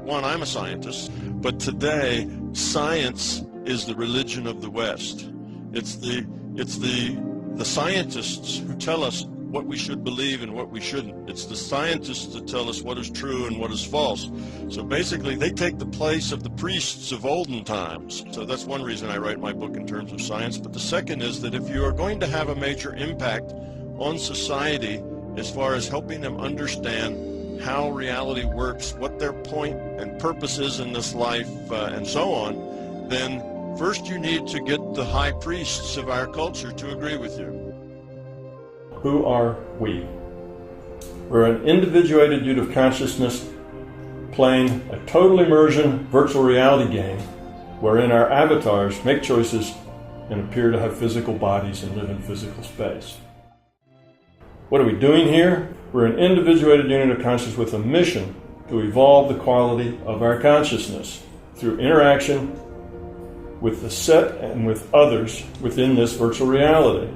one, I'm a scientist, but today science is the religion of the West. It's the scientists who tell us what we should believe and what we shouldn't. It's the scientists that tell us what is true and what is false. So basically they take the place of the priests of olden times. So that's one reason I write my book in terms of science. But the second is that if you are going to have a major impact on society as far as helping them understand how reality works, what their point and purpose is in this life, and so on, then first you need to get the high priests of our culture to agree with you. Who are we? We're an individuated unit of consciousness playing a total immersion virtual reality game wherein our avatars make choices and appear to have physical bodies and live in physical space. What are we doing here? We're an individuated unit of consciousness with a mission to evolve the quality of our consciousness through interaction with the set and with others within this virtual reality.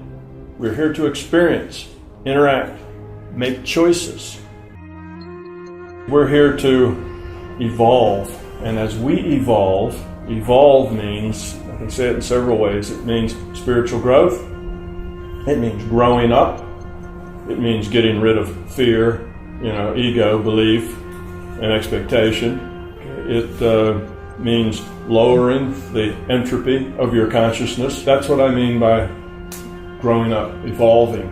We're here to experience, interact, make choices. We're here to evolve, and as we evolve means, I can say it in several ways. It means spiritual growth, it means growing up, it means getting rid of fear, ego, belief, and expectation. It means lowering the entropy of your consciousness. That's what I mean by growing up, evolving.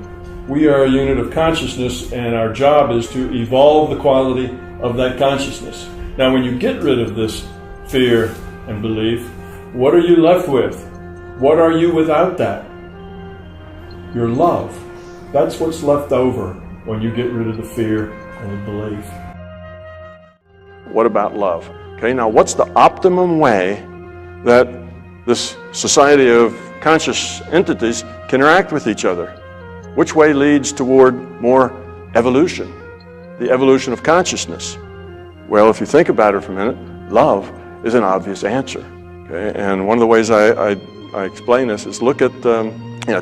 We are a unit of consciousness, and our job is to evolve the quality of that consciousness. Now, when you get rid of this fear and belief, what are you left with? What are you without that? Your love. That's what's left over when you get rid of the fear and the belief. What about love? Okay, now what's the optimum way that this society of conscious entities can interact with each other? Which way leads toward more evolution? The evolution of consciousness. Well, if you think about it for a minute, love is an obvious answer. Okay? And one of the ways I explain this is look at,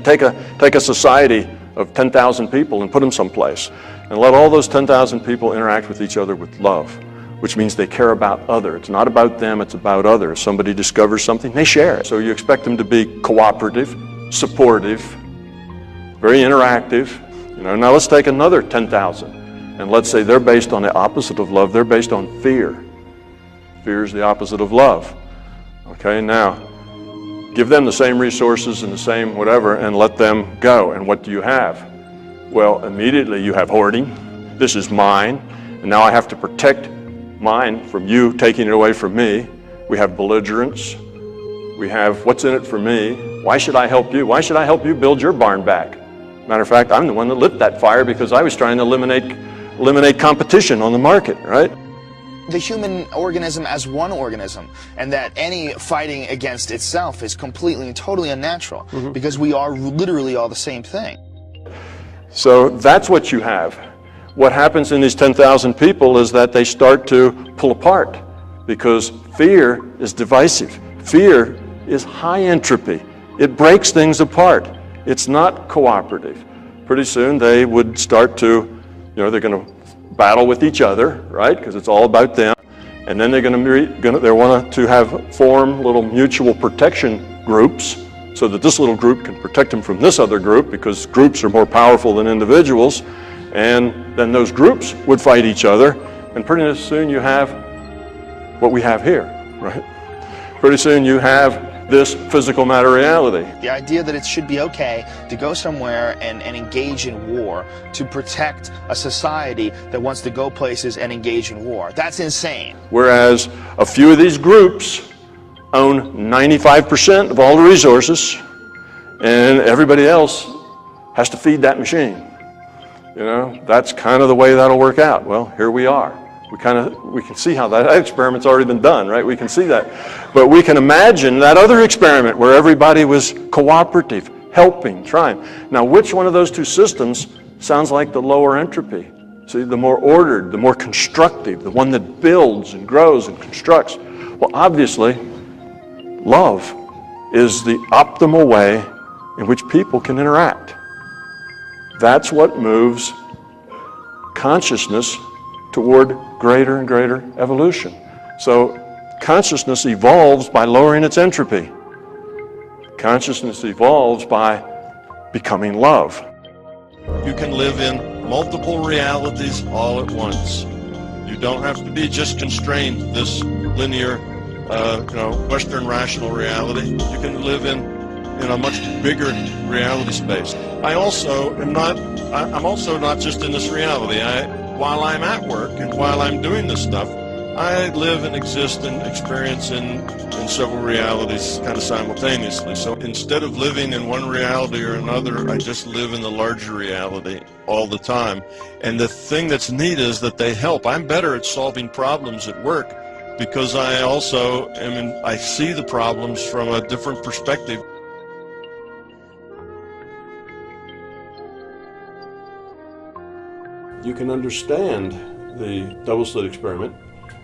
take a society of 10,000 people and put them someplace, and let all those 10,000 people interact with each other with love, which means they care about others. It's not about them, it's about others. Somebody discovers something, they share it. So you expect them to be cooperative, supportive, very interactive. Now let's take another 10,000, and let's say they're based on the opposite of love. They're based on fear. Fear is the opposite of love. Okay, now give them the same resources and the same whatever, and let them go. And what do you have? Well, immediately you have hoarding. This is mine, and now I have to protect mine from you taking it away from me. We have belligerence. We have what's in it for me. Why should I help you? Why should I help you build your barn back? Matter of fact, I'm the one that lit that fire because I was trying to eliminate competition on the market, right? The human organism as one organism, and that any fighting against itself is completely and totally unnatural, because we are literally all the same thing. So that's what you have. What happens in these 10,000 people is that they start to pull apart, because fear is divisive. Fear is high entropy. It breaks things apart. It's not cooperative. Pretty soon they would start to, they're going to battle with each other, right? Because it's all about them. And then they want to form little mutual protection groups, so that this little group can protect them from this other group, because groups are more powerful than individuals. And then those groups would fight each other, and pretty soon you have what we have here, right? Pretty soon you have this physical matter reality. The idea that it should be okay to go somewhere and engage in war to protect a society that wants to go places and engage in war. That's insane. Whereas a few of these groups own 95% of all the resources, and everybody else has to feed that machine. That's kind of the way that'll work out. Well, here we are. We can see how that experiment's already been done, right? We can see that. But we can imagine that other experiment where everybody was cooperative, helping, trying. Now, which one of those two systems sounds like the lower entropy? See, the more ordered, the more constructive, the one that builds and grows and constructs. Well, obviously, love is the optimal way in which people can interact. That's what moves consciousness toward greater and greater evolution. So consciousness evolves by lowering its entropy. Consciousness evolves by becoming love. You can live in multiple realities all at once. You don't have to be just constrained to this linear, Western rational reality. You can live in a much bigger reality space. I'm also not just in this reality. While I'm at work and while I'm doing this stuff, I live and exist and experience in several realities kind of simultaneously. So instead of living in one reality or another, I just live in the larger reality all the time. And the thing that's neat is that they help. I'm better at solving problems at work because I also I see the problems from a different perspective. You can understand the double-slit experiment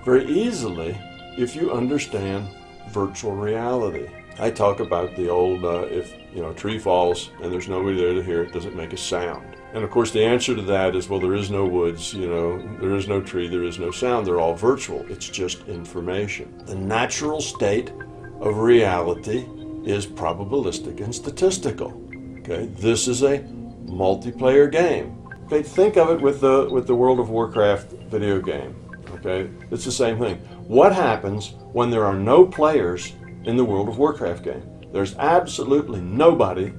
very easily if you understand virtual reality. I talk about the old, if a tree falls and there's nobody there to hear it, does it make a sound? And of course the answer to that is, well, there is no woods, there is no tree, there is no sound, they're all virtual. It's just information. The natural state of reality is probabilistic and statistical. Okay, this is a multiplayer game. Okay, think of it with the World of Warcraft video game. Okay, it's the same thing. What happens when there are no players in the World of Warcraft game? There's absolutely nobody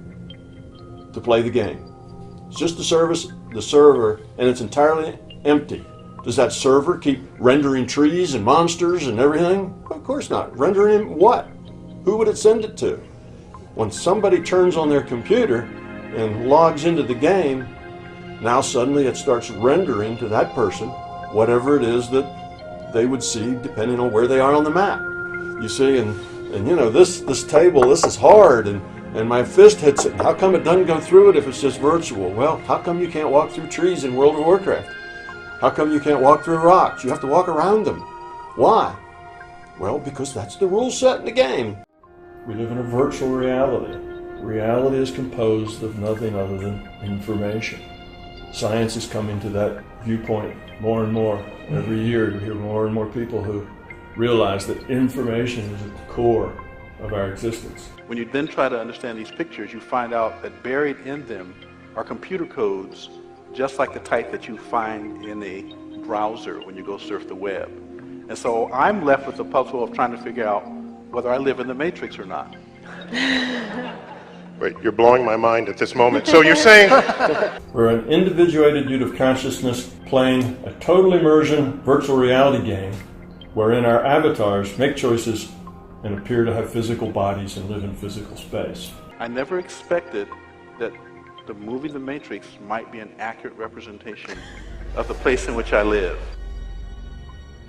to play the game. It's just the server, and it's entirely empty. Does that server keep rendering trees and monsters and everything? Of course not. Rendering what? Who would it send it to? When somebody turns on their computer and logs into the game, now suddenly it starts rendering to that person whatever it is that they would see depending on where they are on the map. You see, and this table, this is hard, and my fist hits it. How come it doesn't go through it if it's just virtual? Well, how come you can't walk through trees in World of Warcraft? How come you can't walk through rocks? You have to walk around them. Why? Well, because that's the rule set in the game. We live in a virtual reality. Reality is composed of nothing other than information. Science is coming to that viewpoint more and more. Every year you hear more and more people who realize that information is at the core of our existence. When you then try to understand these pictures, you find out that buried in them are computer codes, just like the type that you find in a browser when you go surf the web. And so I'm left with the puzzle of trying to figure out whether I live in the Matrix or not. Wait, you're blowing my mind at this moment. So you're saying... We're an individuated unit of consciousness playing a total immersion virtual reality game wherein our avatars make choices and appear to have physical bodies and live in physical space. I never expected that the movie The Matrix might be an accurate representation of the place in which I live.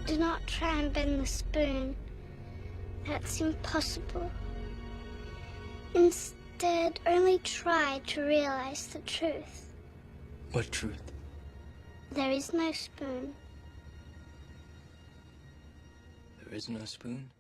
Do not try and bend the spoon. That's impossible. Instead, only try to realize the truth. What truth? There is no spoon. There is no spoon?